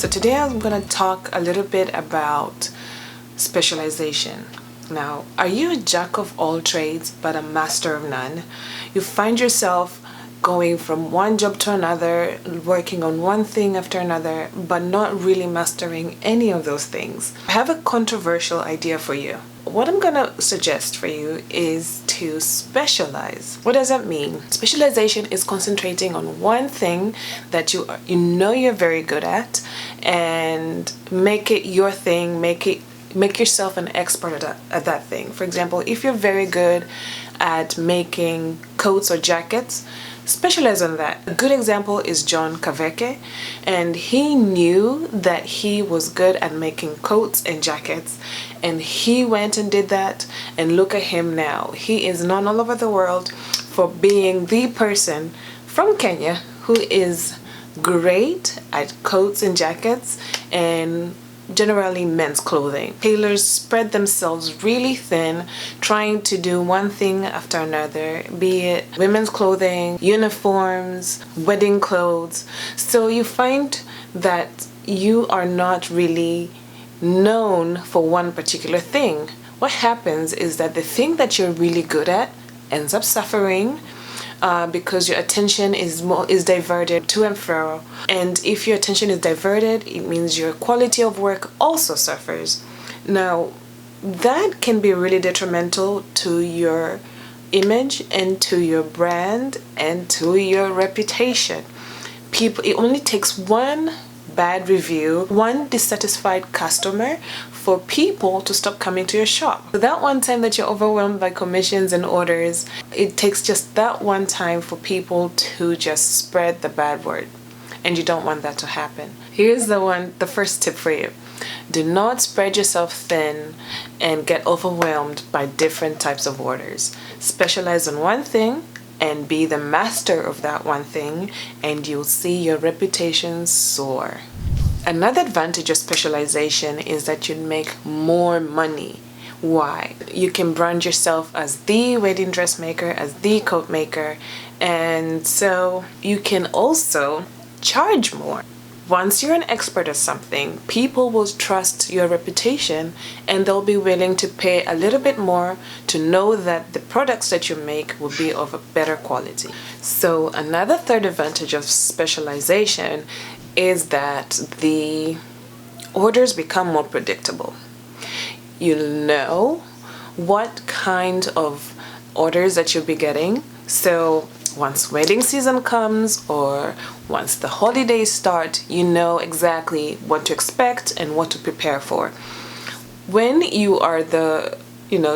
So today I'm going to talk a little bit about specialization. Now, are you a jack of all trades but a master of none? You find yourself going from one job to another, working on one thing after another, but not really mastering any of those things. I have a controversial idea for you. What I'm gonna suggest for you is to specialize. What does that mean? Specialization is concentrating on one thing that you know you're very good at, and make it your thing. Make yourself an expert at that thing. For example, if you're very good at making coats or jackets, specialize on that. A good example is John Kaveke, and he knew that he was good at making coats and jackets, and he went and did that, and look at him now. He is known all over the world for being the person from Kenya who is great at coats and jackets and generally men's clothing. Tailors spread themselves really thin trying to do one thing after another, be it women's clothing, uniforms, wedding clothes. So you find that you are not really known for one particular thing. What happens is that the thing that you're really good at ends up suffering because your attention is diverted to and fro. And if your attention is diverted, it means your quality of work also suffers. Now, that can be really detrimental to your image and to your brand and to your reputation. It only takes one bad review, one dissatisfied customer for people to stop coming to your shop. So that one time that you're overwhelmed by commissions and orders, it takes just that one time for people to just spread the bad word, and you don't want that to happen. Here's the first tip for you. Do not spread yourself thin and get overwhelmed by different types of orders. Specialize on one thing and be the master of that one thing, and you'll see your reputation soar. Another advantage of specialization is that you make more money. Why? You can brand yourself as the wedding dress maker, as the coat maker, and so you can also charge more. Once you're an expert at something, people will trust your reputation, and they'll be willing to pay a little bit more to know that the products that you make will be of a better quality. So another third advantage of specialization is that the orders become more predictable. You know what kind of orders that you'll be getting. So once wedding season comes or once the holidays start, you know exactly what to expect and what to prepare for. When you are the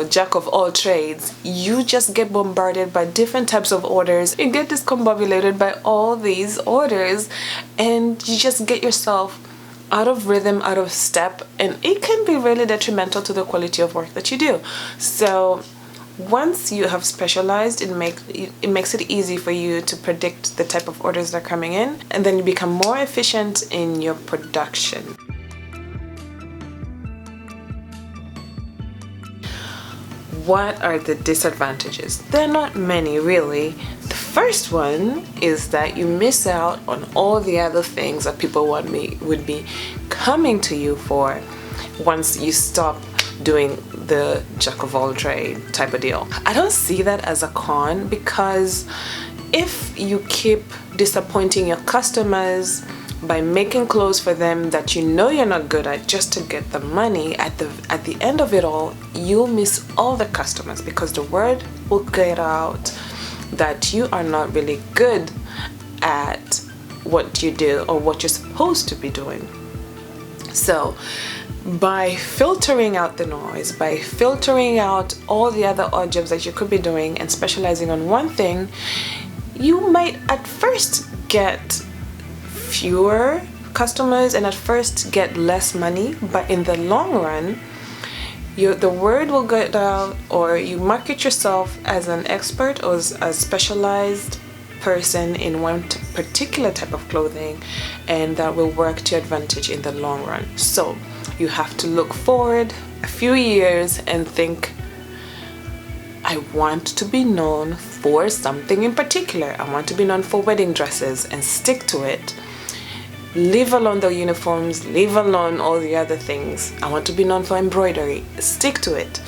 jack of all trades, you just get bombarded by different types of orders. You get discombobulated by all these orders, and you just get yourself out of rhythm, out of step, and it can be really detrimental to the quality of work that you do. So once you have specialized, it makes it easy for you to predict the type of orders that are coming in, and then you become more efficient in your production. What are the disadvantages? There are not many, really. The first one is that you miss out on all the other things that people would be coming to you for once you stop doing the jack of all trade type of deal. I don't see that as a con, because if you keep disappointing your customers by making clothes for them that you know you're not good at just to get the money, at the end of it all, you'll miss all the customers, because the word will get out that you are not really good at what you do or what you're supposed to be doing. So by filtering out the noise, by filtering out all the other odd jobs that you could be doing and specializing on one thing, you might at first get fewer customers and at first get less money, but in the long run, the word will get out, or you market yourself as an expert or as a specialized person in one particular type of clothing, and that will work to your advantage in the long run. So you have to look forward a few years and think, I want to be known for something in particular. I want to be known for wedding dresses, and stick to it. Leave alone the uniforms, leave alone all the other things. I want to be known for embroidery. Stick to it.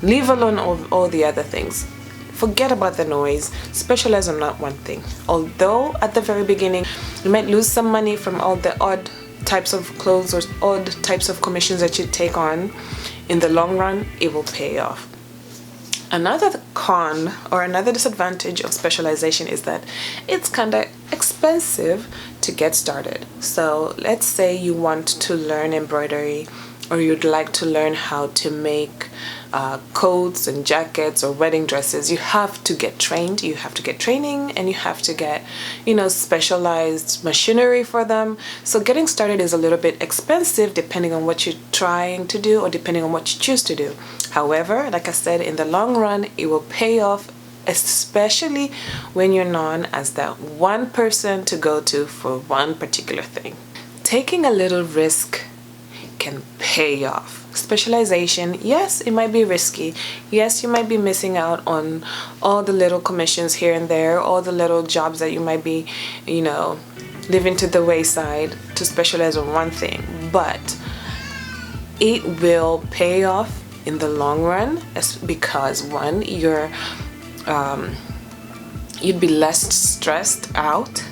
Leave alone all the other things. Forget about the noise. Specialize on that one thing. Although at the very beginning you might lose some money from all the odd types of clothes or odd types of commissions that you take on, in the long run it will pay off. Another con or another disadvantage of specialization is that it's kind of expensive to get started. So let's say you want to learn embroidery, or you'd like to learn how to make coats and jackets or wedding dresses. You have to get trained, you have to get training, and you have to get, specialized machinery for them. So getting started is a little bit expensive depending on what you're trying to do or depending on what you choose to do. However, like I said, in the long run it will pay off, especially when you're known as that one person to go to for one particular thing. Taking a little risk can pay off. Specialization, yes, it might be risky. Yes, you might be missing out on all the little commissions here and there, all the little jobs that you might be, leaving to the wayside to specialize on one thing. But it will pay off in the long run, because one, you'd be less stressed out,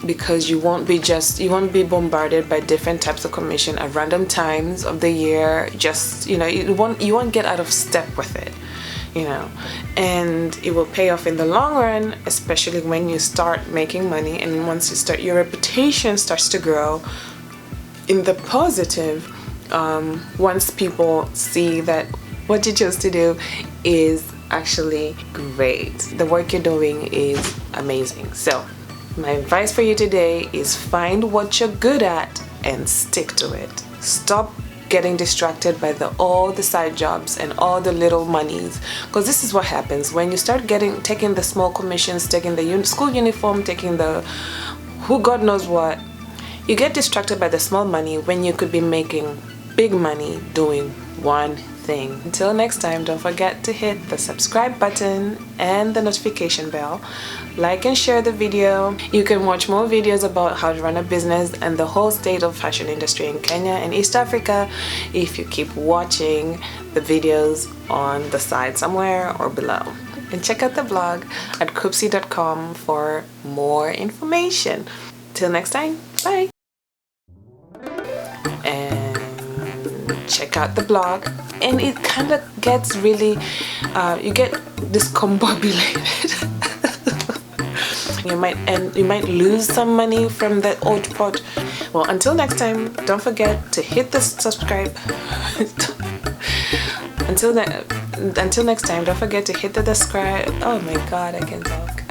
because you won't be bombarded by different types of commission at random times of the year. Just you won't get out of step with it, and it will pay off in the long run, especially when you start making money, and once you start, your reputation starts to grow in the positive. Once people see that what you chose to do is actually great, the work you're doing is amazing. So my advice for you today is find what you're good at and stick to it. Stop getting distracted by all the side jobs and all the little monies, because this is what happens when you start taking the small commissions, taking the school uniform, taking the who God knows what. You get distracted by the small money when you could be making big money doing one thing. Until next time, don't forget to hit the subscribe button and the notification bell. Like and share the video. You can watch more videos about how to run a business and the whole state of fashion industry in Kenya and East Africa if you keep watching the videos on the side somewhere or below. And check out the blog at kupsie.com for more information. Till next time, bye. And check out the blog, and it kind of gets really you get discombobulated. you might lose some money from that old pot. Well, until next time, don't forget to hit the subscribe. Until next time, don't forget to hit the subscribe. Oh my god, I can talk.